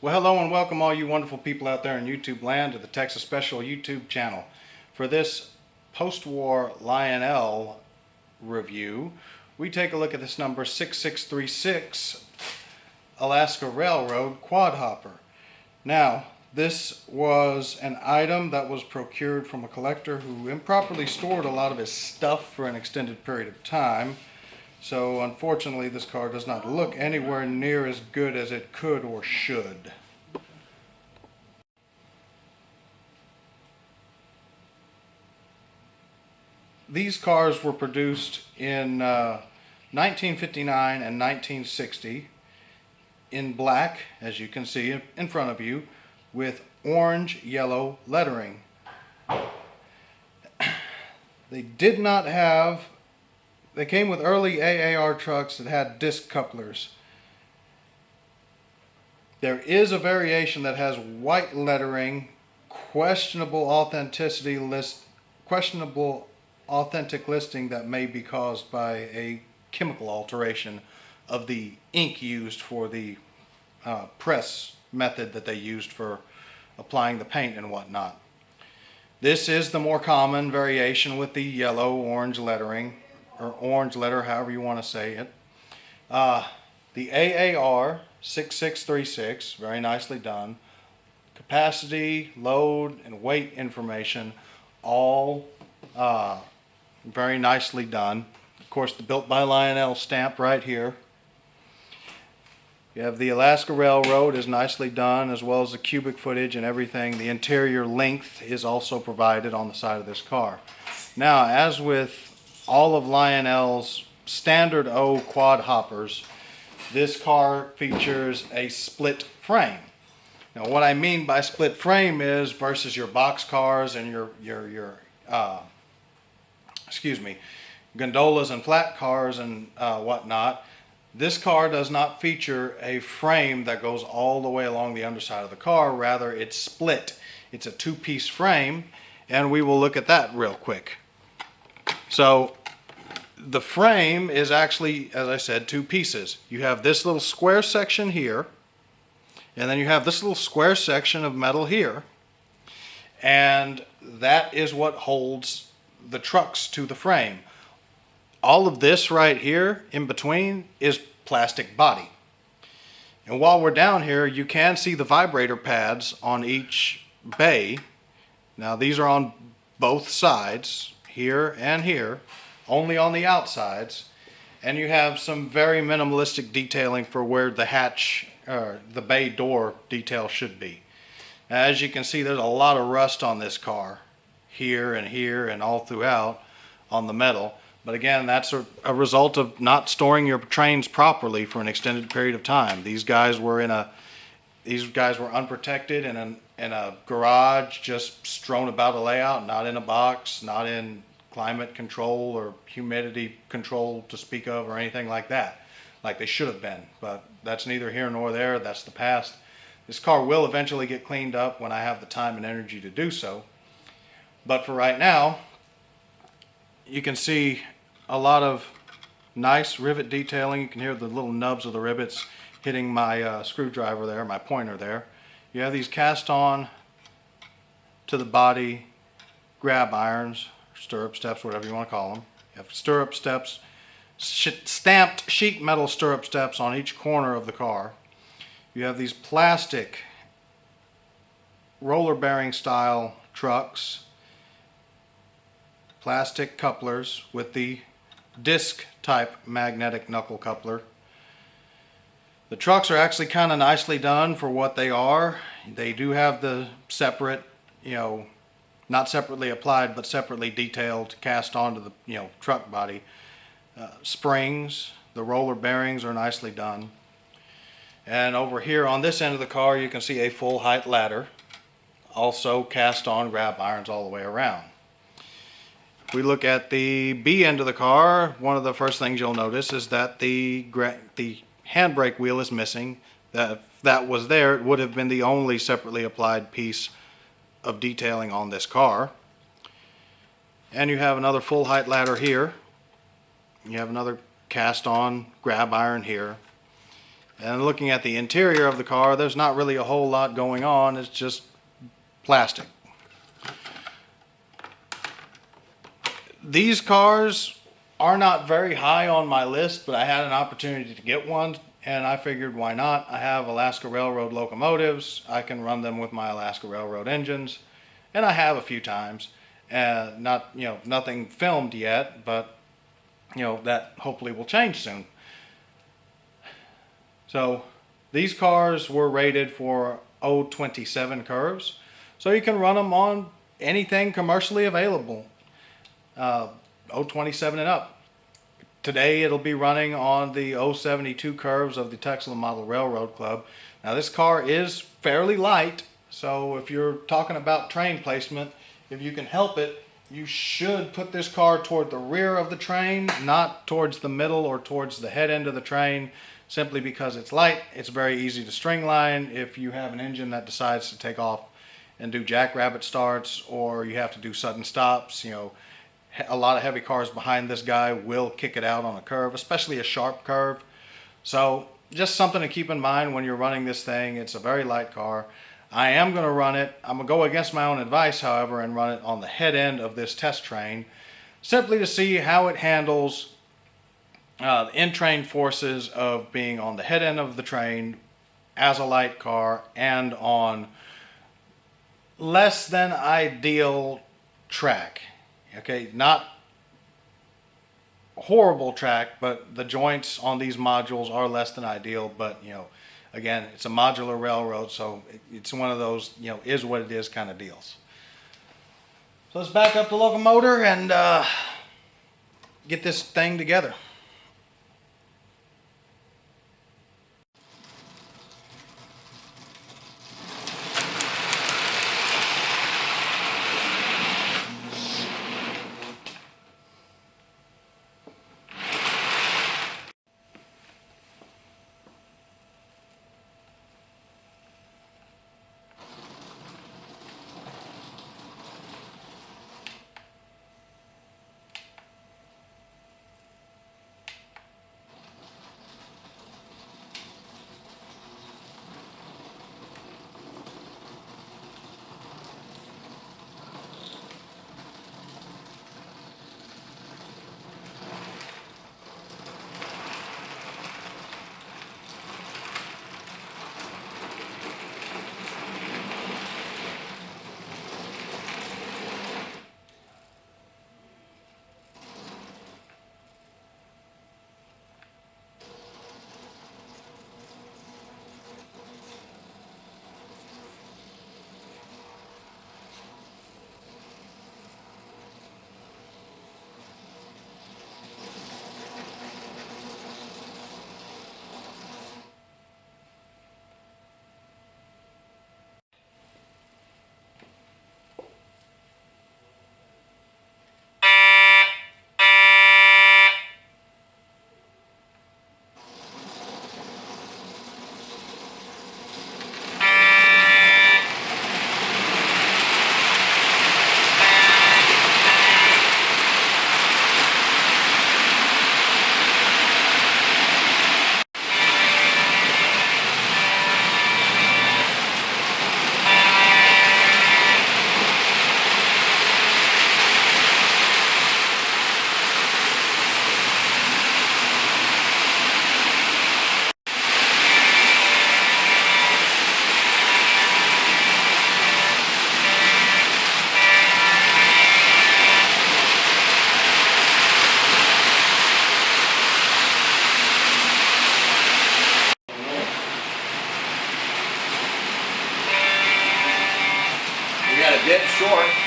Well, hello and welcome all you wonderful people out there in YouTube land to the Texas Special YouTube channel. For this post-war Lionel review, we take a look at this number 6636 Alaska Railroad quad hopper. Now, this was an item that was procured from a collector who improperly stored a lot of his stuff for an extended period of time. So unfortunately this car does not look anywhere near as good as it could or should. These cars were produced in 1959 and 1960 in black, as you can see in front of you, with orange yellow lettering. They came with early AAR trucks that had disc couplers. There is a variation that has white lettering, questionable authentic listing that may be caused by a chemical alteration of the ink used for the press method that they used for applying the paint and whatnot. This is the more common variation with the yellow-orange lettering, or orange letter, however you want to say it. The AAR 6636, very nicely done. Capacity, load, and weight information, all very nicely done. Of course, the Built by Lionel stamp right here. You have the Alaska Railroad is nicely done, as well as the cubic footage and everything. The interior length is also provided on the side of this car. Now, as with all of Lionel's standard O quad hoppers, this car features a split frame. Now, what I mean by split frame is versus your box cars and your gondolas and flat cars and whatnot, this car does not feature a frame that goes all the way along the underside of the car. Rather, it's split. It's a two-piece frame, and we will look at that real quick. So the frame is actually, as I said, two pieces. You have this little square section here, and then you have this little square section of metal here, and that is what holds the trucks to the frame. All of this right here in between is plastic body. And while we're down here, you can see the vibrator pads on each bay. Now these are on both sides, here and here, only on the outsides. And you have some very minimalistic detailing for where the hatch, or the bay door detail should be. As you can see, there's a lot of rust on this car, here and all throughout on the metal. But again, that's a result of not storing your trains properly for an extended period of time. These guys were unprotected in a garage, just strewn about a layout, not in a box, not in climate control or humidity control to speak of or anything like that, like they should have been. But that's neither here nor there. That's the past. This car will eventually get cleaned up when I have the time and energy to do so. But for right now, you can see a lot of nice rivet detailing. You can hear the little nubs of the rivets hitting my screwdriver there, my pointer there. You have these cast on to the body grab irons, stirrup steps, whatever you want to call them. You have stirrup steps, stamped sheet metal stirrup steps on each corner of the car. You have these plastic roller bearing style trucks, plastic couplers with the disc type magnetic knuckle coupler. The trucks are actually kind of nicely done for what they are. They do have the separate, not separately applied, but separately detailed cast onto the, truck body. Springs, the roller bearings are nicely done. And over here on this end of the car, you can see a full height ladder, also cast on grab irons all the way around. If we look at the B end of the car, one of the first things you'll notice is that the handbrake wheel is missing. If that was there, it would have been the only separately applied piece of detailing on this car. And you have another full height ladder here. You have another cast on grab iron here. And looking at the interior of the car, there's not really a whole lot going on. It's just plastic. These cars are not very high on my list, but I had an opportunity to get one, and I figured why not? I have Alaska Railroad locomotives. I can run them with my Alaska Railroad engines, and I have a few times. Nothing filmed yet, but that hopefully will change soon. So these cars were rated for 027 curves, so you can run them on anything commercially available, 027 and up. Today it'll be running on the 072 curves of the TexLa Model Railroad Club. Now this car is fairly light, so if you're talking about train placement, if you can help it, you should put this car toward the rear of the train, not towards the middle or towards the head end of the train, simply because it's light. It's very easy to string line if you have an engine that decides to take off and do jackrabbit starts, or you have to do sudden stops. A lot of heavy cars behind this guy will kick it out on a curve, especially a sharp curve. So just something to keep in mind when you're running this thing. It's a very light car. I am going to run it. I'm going to go against my own advice, however, and run it on the head end of this test train, simply to see how it handles the in-train forces of being on the head end of the train as a light car and on less than ideal track. Okay, not horrible track, but the joints on these modules are less than ideal. But again, it's a modular railroad, so it's one of those is what it is kind of deals. So let's back up the locomotor and get this thing together. Dead short.